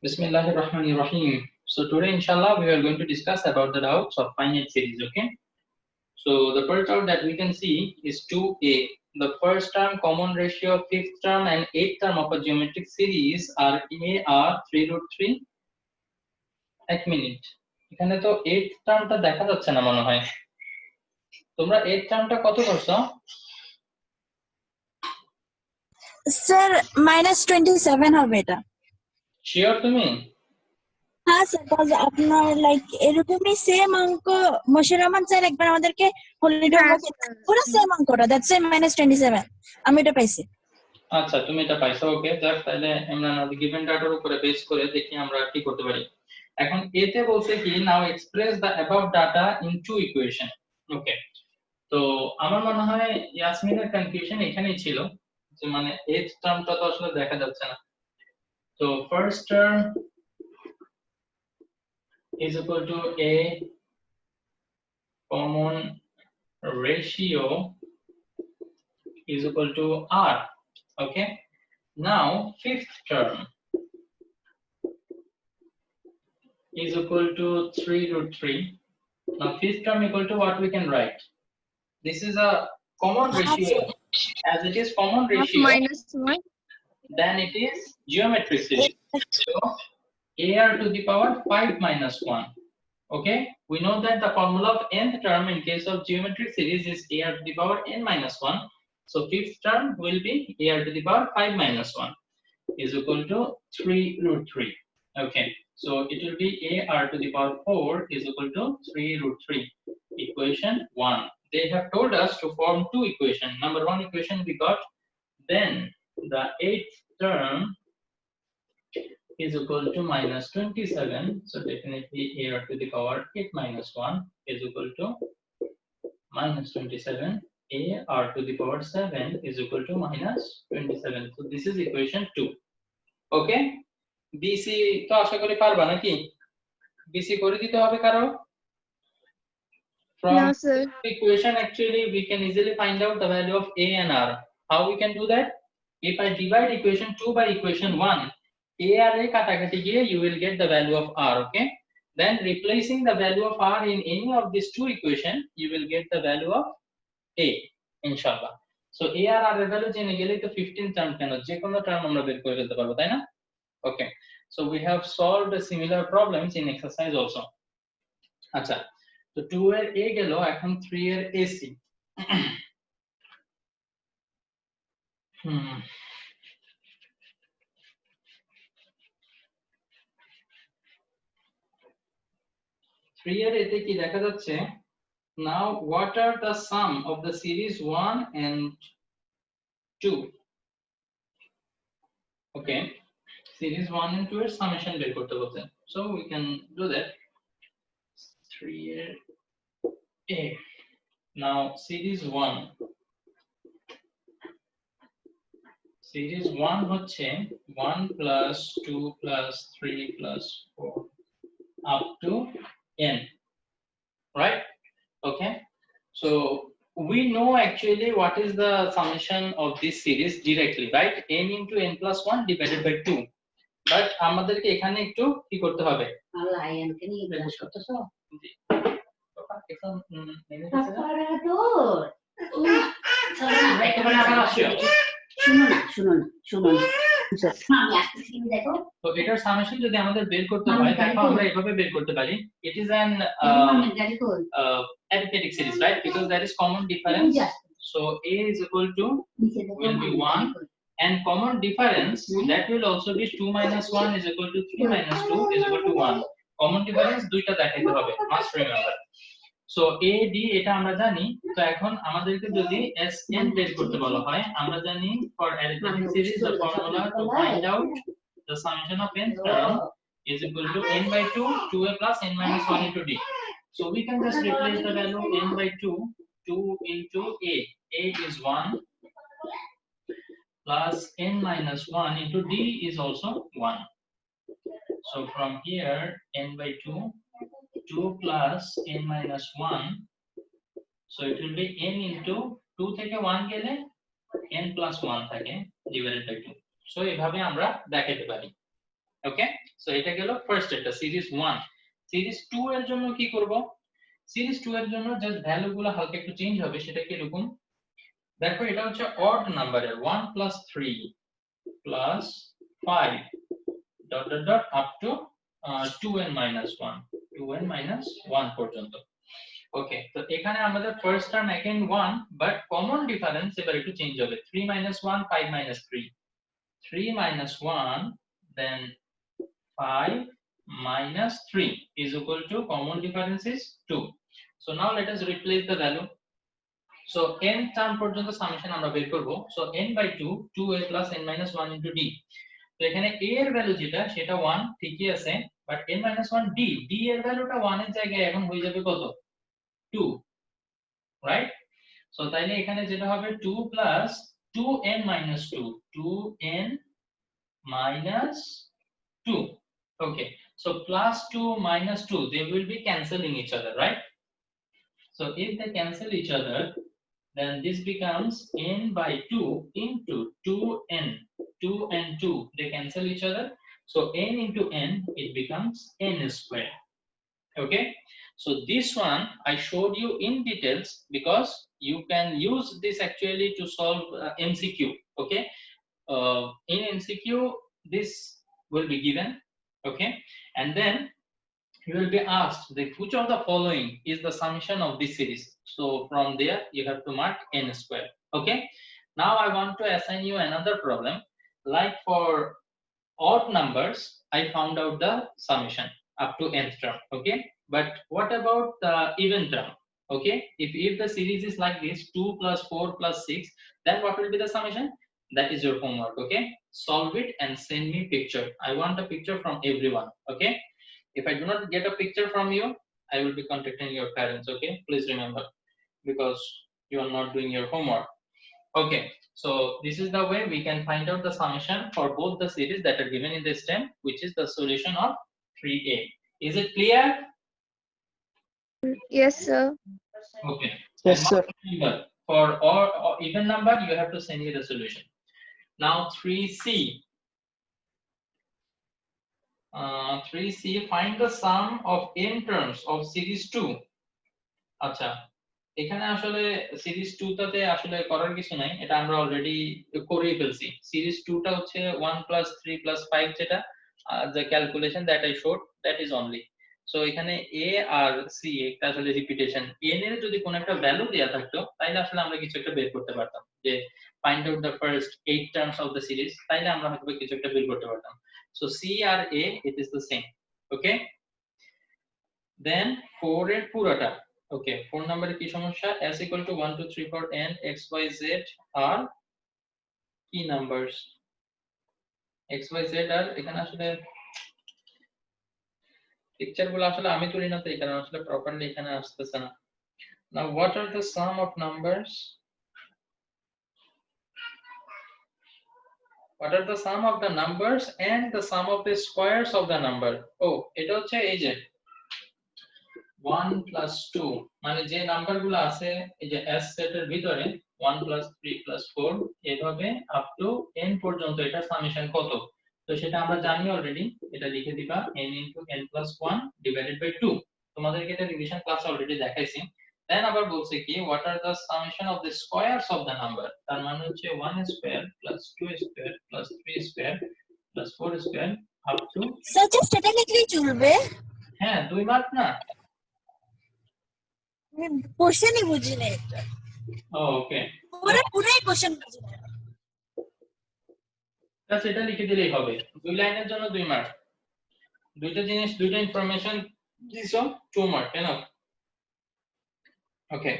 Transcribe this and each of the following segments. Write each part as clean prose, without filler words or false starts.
Bismillahirrahmanirrahim. So today, inshallah, we are going to discuss about the doubts of finite series. Okay. So the first doubt that we can see is 2a. The first term, common ratio, fifth term, and eighth term of a geometric series are a are 3√3. এক minute, এখানে তো eighth টার্মটা দেখা যাচ্ছে না মনে হয়। তোমরা eighth টার্মটা কত করছো? স্যার -27 হবে এটা। শিওর তুমি? হ্যাঁ স্যার, কজ আপনার লাইক এরকমই সেম অঙ্ক মশিউর রহমান স্যার একবার আমাদেরকে হলিডে পুরো সেম অঙ্কটা, দ্যাটস -27 আমি এটা পাইছি। আচ্ছা, তুমি এটা পাইছো। ওকে, যাক, তাহলে আমরা গিভেন ডাটার উপরে বেস করে দেখি আমরা কি করতে পারি। এখন এতে বলছে কি, now express the about data into equation. Okay, তো আমার মনে হয় ইয়াসমিনের কনফিউশন এখানেই ছিল যে মানে এইথ টার্মটা তো আসলে দেখা যাচ্ছে না। তো first term is equal to a common ratio is equal to r. Okay, now fifth term is equal to 3√3. Now fifth term equal to what we can write? This is a common ratio. As it is common ratio, -1 then it is geometric series. So ar to the power 5 minus 1. Okay, we know that the formula of nth term in case of geometric series is ar to the power n minus 1. So fifth term will be ar to the power 5 minus 1 is equal to 3√3. Okay, so it will be ar to the power 4 is equal to 3√3. Equation 1. They have told us to form two equations. Number one equation we got, then the eighth term is equal to -27. So definitely ar to the power 8 minus 1 is equal to -27. ar to the power 7 is equal to -27. So this is equation 2. Okay, bc তো আশা করি পারবা নাকি? bc করে দিতে হবে কারো? From No, sir. equation actually we can easily find out the value of a and r. How we can do that? If I divide equation 2 by equation 1, a r a katakati giye you will get the value of r. Okay, then replacing the value of r in any of these two equations, you will get the value of a, inshallah. So a r r এর value জেনে গেলেই তো 15 term কেন যে কোনো term আমরা বের করে ফেলতে পারবো, তাই না? Okay, so we have solved similar problems in exercise also. আচ্ছা, তো 2 এর a গেল, এখন 3 এর ac। Three এর এতে কি দেখা যাচ্ছে? Now what are the sum of the series 1 and 2? Okay, series 1 and 2 এর summation বের করতে বলছে, so we can do that. 3 এর a, now series 1 হচ্ছে 1 plus 2 plus 3 plus 4 up to n, right? Okay, so we know actually what is the summation of this series directly, right? n into n plus 1 divided by 2, but আমাদেরকে এখানে একটু কি করতে হবে? আল্লাহ আয়ানকে নিয়ে class করতেছো? জি, বাবা এখন শুনো না আমি আসতেছি, দেখো তো এটার সামেশন যদি আমাদের বের করতে হয়, দেখো আমরা এভাবে বের করতে পারি। It is an arithmetic series, right? Because there is common difference, so a is equal to will be 1, and common difference that will also be 2 minus 1 is equal to 3 minus 2 is equal to 1. Common difference দুইটা দেখাইতে হবে, must remember. So a d এটা আমরা জানি। তো এখন আমাদেরকে যদি sn বের করতে বলা হয়, আমরা জানি for arithmetic series the formula to find out the summation of n term is equal to n by 2 2a plus n minus 1 into d. So we can just replace the value n by 2 into a is 1 plus n minus 1 into d is also 1. So from here n by 2 plus n minus 1, so it will be n into 2 থেকে 1 গেলে n plus 1 থাকে divided by 2. So এভাবে আমরা দেখাতে পারি। Okay, so so এটা গেল first এটা সিরিজ 1 সিরিজ 2 এর জন্য কি করব সিরিজ 2 এর জন্য জাস্ট ভ্যালুগুলো হালকা একটু চেঞ্জ হবে সেটা কি এরকম দেখো এটা হচ্ছে অড নাম্বারের 1 plus 3 plus 5 dot dot dot up to 2n minus 1 2n minus 1 পর্যন্ত ওকে তো এখানে আমাদের first term again 1 but common difference এবার একটু চেঞ্জ হবে 3 minus 1 5 minus 3 3 minus 1 then 5 minus 3 is equal to common difference is 2 so now let us replace the value so n term পর্যন্ত summation আমরা বের করব so n by 2 2a plus n minus 1 into d তো এখানে a এর value যেটা সেটা 1 ঠিকই আছে বাট n minus 1 d এর ভ্যালুটা 1 এর জায়গায় এখন হয়ে যাবে কত 2 রাইট সো তাইলে এখানে যেটা হবে 2 plus 2n minus 2 2n minus 2 okay so plus 2 minus 2 they will be cancelling each other right so if they cancel each other then this becomes n by 2 into 2n 2 and 2 they cancel each other so n into n it becomes n square okay so this one I showed you in details because you can use this actually to solve MCQ okay in MCQ this will be given okay and then you will be asked that which of the following is the summation of this series so from there you have to mark n square okay now I want to assign you another problem like for odd numbers I found out the summation up to nth term okay but what about the even term okay if the series is like this 2 plus 4 plus 6 then what will be the summation that is your homework okay solve it and send me picture I want a picture from everyone okay if I do not get a picture from you I will be contacting your parents okay please remember because you are not doing your homework okay so this is the way we can find out the summation for both the series that are given in this stem which is the solution of 3a is it clear Yes, sir. okay Yes, and sir. remember, for or even number you have to send me the solution now 3c 3c find the sum of n terms of series 2 আচ্ছা এখানে আসলে series 2 টাতে আসলে করার কিছু নাই এটা আমরা অলরেডি করেই ফেলছি সিরিজ 2 টা হচ্ছে 1 3 5 যেটা the calculation that I showed that is only so এখানে a আর c একটা আসলে রিপিটেশন n এর যদি কোন একটা ভ্যালু দেয়া থাকতো তাহলে আসলে আমরা কিছু একটা বের করতে পারতাম যে find out the first 8 terms of the series তাহলে আমরা হয়তো কিছু একটা বের করতে পারতাম so c R a it is the same okay then 4 এর পুরোটা okay 4 নম্বরে কি সমস্যা s equal to 1 2 3 4 n x y z are key numbers x y z আর এখানে আসলে পিকচার গুলো আসলে আমি তুলি না তো এই কারণে আসলে প্রপারলি এখানে আসতেছে না now what are the sum of numbers what are the sum of the numbers and the sum of the squares of the number oh এটা হচ্ছে এই যে 1 plus 2 মানে যে নাম্বারগুলো আছে এই যে s সেটের ভিতরে 1 plus 3 plus 4 এভাবে আপ টু n পর্যন্ত এটা সামেশন কত তো সেটা আমরা জানি অলরেডি এটা লিখে দিবা n into n plus 1 divided by 2 তোমাদেরকে এটা রিভিশন ক্লাস অলরেডি দেখাইছি দেন আবার বলছে কি what are the summation of the squares of the number তার মানে হচ্ছে 1 square plus 2 square plus 3 square plus 4 square up to sir just এটা লিখলেই চলবে হ্যাঁ 2 মার্ক না আমি কোশ্চেনই বুঝি না এটা ওকে পুরোই কোশ্চেন বুঝি না বাস এটা লিখে দিলেই হবে দুই লাইনের জন্য 2 মার্ক দুইটা জিনিস দুইটা ইনফরমেশন দিছো 2 মার্ক কেন ওকে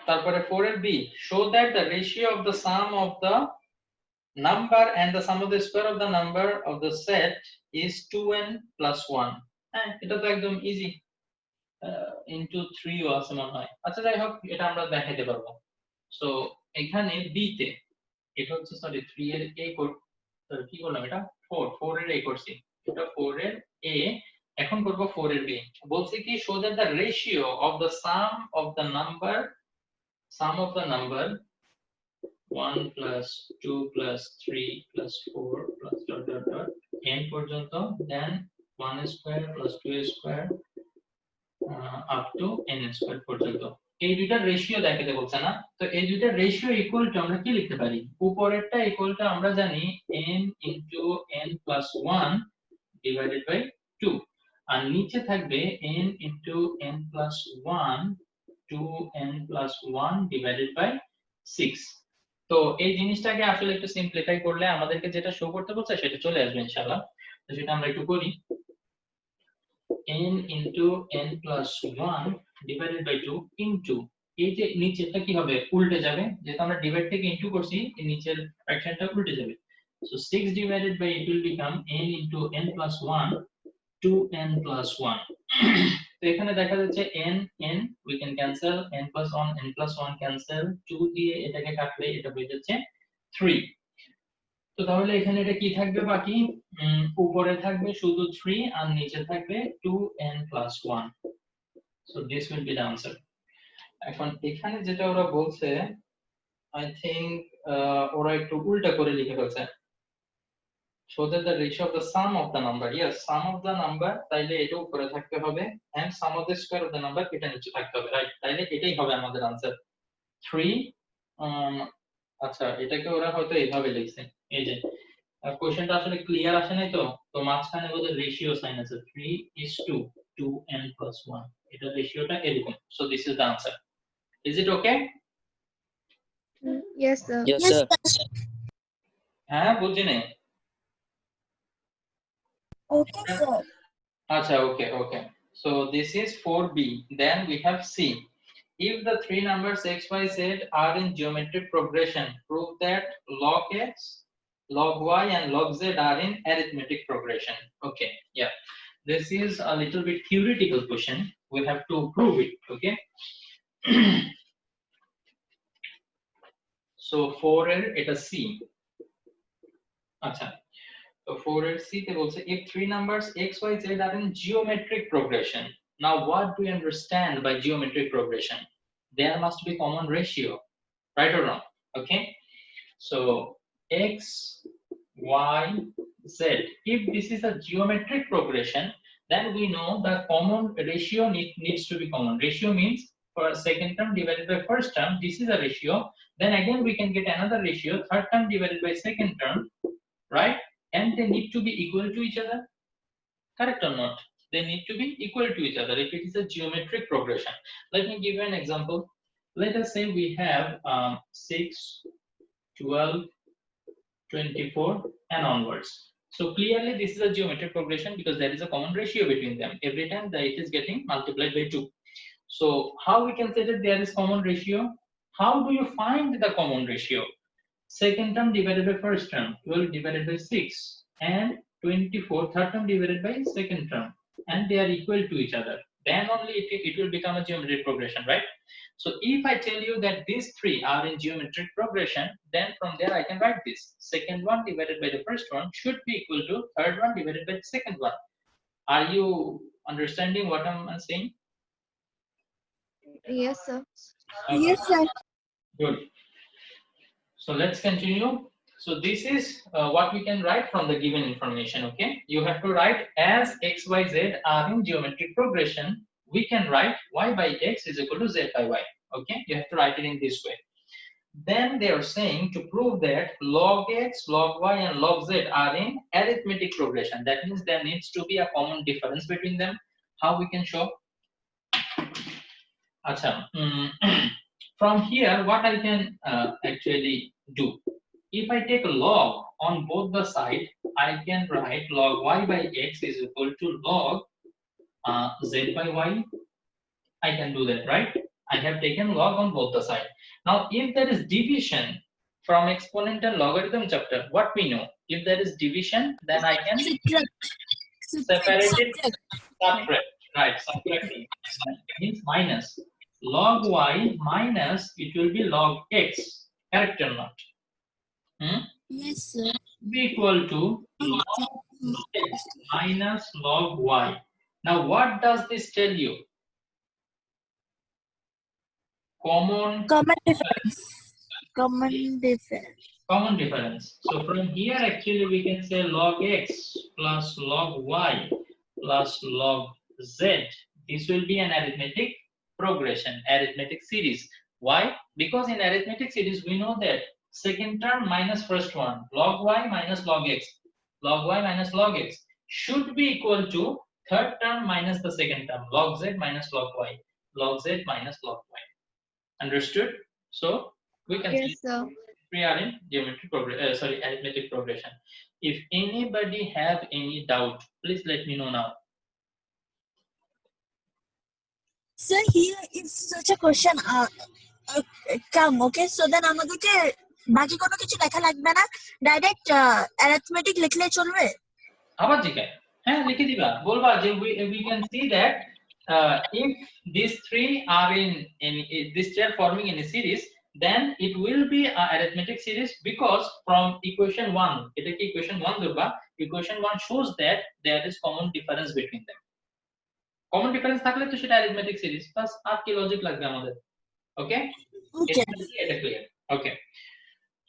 তারপরে 4 এর be show that the ratio of the sum of the number and the sum of the square of the number of the set is 2n plus 1 হ্যাঁ এটা তো একদম ইজি into 3 ও আছে মনে হয় আচ্ছা যাই হোক এটা আমরা দেখাইতে পারবো সো এখানে বি তে এটা হচ্ছে সরি 3 এর a সরি কি করলাম এটা 4 এর a করছি এটা 4 এর a এখন করব 4 এর b বলছে কি show that the ratio of the sum of the number 1 plus 2 plus 3 plus 4 plus dot dot dot n পর্যন্ত, then 1 square plus 2 square up to n square পর্যন্ত। এই দুইটার রেশিও দেখাতে বলছে না, তো এই দুইটার রেশিও ইকুয়াল টু আমরা কি লিখতে পারি? উপরেরটা ইকুয়াল টু আমরা জানি n into n plus 1 divided by 2, আর নিচে থাকবে n into n plus 1 2n plus 1 divided by 6। তো এই জিনিসটাকে আসলে একটু সিম্পলিফাই করলে আমাদেরকে যেটা শো করতে বলছে সেটা চলে আসবে ইনশাআল্লাহ। তো সেটা আমরা একটু করি। n into n plus 1 divided by 2 into, এই যে নিচেরটা কি হবে? উল্টে যাবে, যেহেতু আমরা ডিভাইড থেকে ইনটু করছি, এই নিচের ফ্র্যাকশনটা উল্টে যাবে। So 6 divided by it will become n into n plus 1 2n plus 1। তো এখানে দেখা যাচ্ছে n n we can cancel, n plus 1 n plus 1 cancel, 2 দিয়ে এটাকে কাটলে এটা হয়ে যাচ্ছে 3। তো তাহলে এখানে এটা কি থাকবে বাকি? উপরে থাকবে শুধু 3 আর নিচে থাকবে 2n plus 1। So this will be the answer. এখন এখানে যেটা ওরা বলছে, I think ওরা একটু উল্টা করে লিখে ফেলছে। So that the ratio of the sum of the number, yes, sum of the number, তাইলে এটা উপরে থাকতে হবে, and sum of the square of the number এটা নিচে থাকতে হবে, রাইট? তাইলে এটাই হবে আমাদের आंसर 3। আচ্ছা, এটাকে ওরা হয়তো এইভাবে লিখছে, এই যে কোশ্চেনটা আসলে ক্লিয়ার আসে নাই, তো মাঝখানে ওদের রেশিও সাইন আছে 3:2 2n plus 1, এটা রেশিওটা এরকম। So this is the answer. Is it okay? Yes, sir. Yes, Yes, sir. sir. হ্যাঁ, বুঝছি না। Okay, sir. Acha, okay. So this is 4b. Then we have C. If the three numbers x, y, z are in geometric progression, prove that log x, log y, and log z are in arithmetic progression. Okay, yeah. This is a little bit theoretical question. We have to prove it. Okay. So 4 it is C. Acha. So 4 C te bolche if three numbers x, y, z are in geometric progression. Now what do you understand by geometric progression? There must be common ratio, right or wrong? Okay. So x, y, z. If this is a geometric progression, then we know the common ratio needs to be common. Ratio means for second term divided by first term, this is a ratio. Then again we can get another ratio, third term divided by second term, right? And they need to be equal to each other, correct or not? They need to be equal to each other if it is a geometric progression. Let me give you an example. Let us say we have 6, 12, 24 and onwards. So clearly this is a geometric progression because there is a common ratio between them. Every time that it is getting multiplied by 2. So how we can say that there is common ratio? How do you find the common ratio? Second term divided by first term, 12 divided by 6, and 24 third term divided by second term, and they are equal to each other. Then only it will become a geometric progression, right? So if I tell you that these three are in geometric progression, then from there I can write this. Second one divided by the first one should be equal to third one divided by the second one. Are you understanding what I'm saying? Yes, sir. Okay. Yes, sir. Good. So let's continue. So this is what we can write from the given information. Okay, you have to write as x, y, z are in geometric progression. We can write y by x is equal to z by y. Okay, you have to write it in this way. Then they are saying to prove that log x, log y, and log z are in arithmetic progression. That means there needs to be a common difference between them. How we can show? Acha. From here, what I can actually do, if I take a log on both the side, I can write log y by x is equal to log z by y. I can do that, right? I have taken log on both the side. Now, if there is division from exponent and logarithm chapter, what we know? If there is division, then I can separate it, subtract, right? Subtracting means minus. Log y minus it will be log x, correct or not? Yes, sir. Be equal to log x minus log y. Now what does this tell you? Common Common difference. Common difference. common difference. So from here actually we can say log x plus log y plus log z. This will be an arithmetic progression, arithmetic series. Why? Because in arithmetic series we know that second term minus first one, log y minus log x, log y minus log x should be equal to third term minus the second term, log z minus log y, log z minus log y. Understood? So we can Yes, see sir. we are in geometry arithmetic progression. If anybody have any doubt, please let me know now. Sir, here is such a question come, okay? So then আমাদেরকে বাকি কোনো কিছু লেখা লাগবে না, direct arithmetic লিখলে চলবে? আবার জিজ্ঞাসা, হ্যাঁ লিখে দিবা, বলবা যে we can see that if these three are in this they are forming in a series, then it will be a arithmetic series because from equation 1, এটা কি equation 1 ধরবা, equation 1 shows that there is common difference between them. Common difference থাকলে তো সেটা arithmetic series, বাস আর কি logic লাগবে আমাদের? Okay? Okay. It's clear. Okay.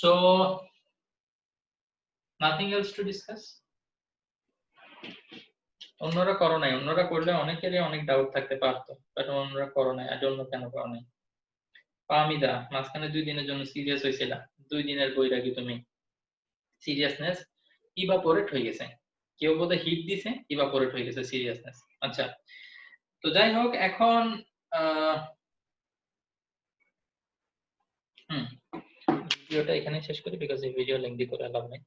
So nothing else to discuss. অন্যরা করো নাই, অন্যরা করলে অনেকেরই অনেক ডাউট থাকতে পারতো, বাট অন্যরা করো নাই, আর জন্য কেন করো নাই? পামিদা মাঝখানে 2 দিনের জন্য সিরিয়াস হয়েছিল, 2 দিনের বৈরাগী তুমি, সিরিয়াসনেস ইভাপোরেট হয়ে গেছে, কেউ বোধহয় হিট দিছে, ইভাপোরেট হয়ে গেছে সিরিয়াসনেস। আচ্ছা, তো যাই হোক এখন ভিডিওটা এখানে শেষ করি, বিকজ এই ভিডিও লেংদি করে লাভ নেই।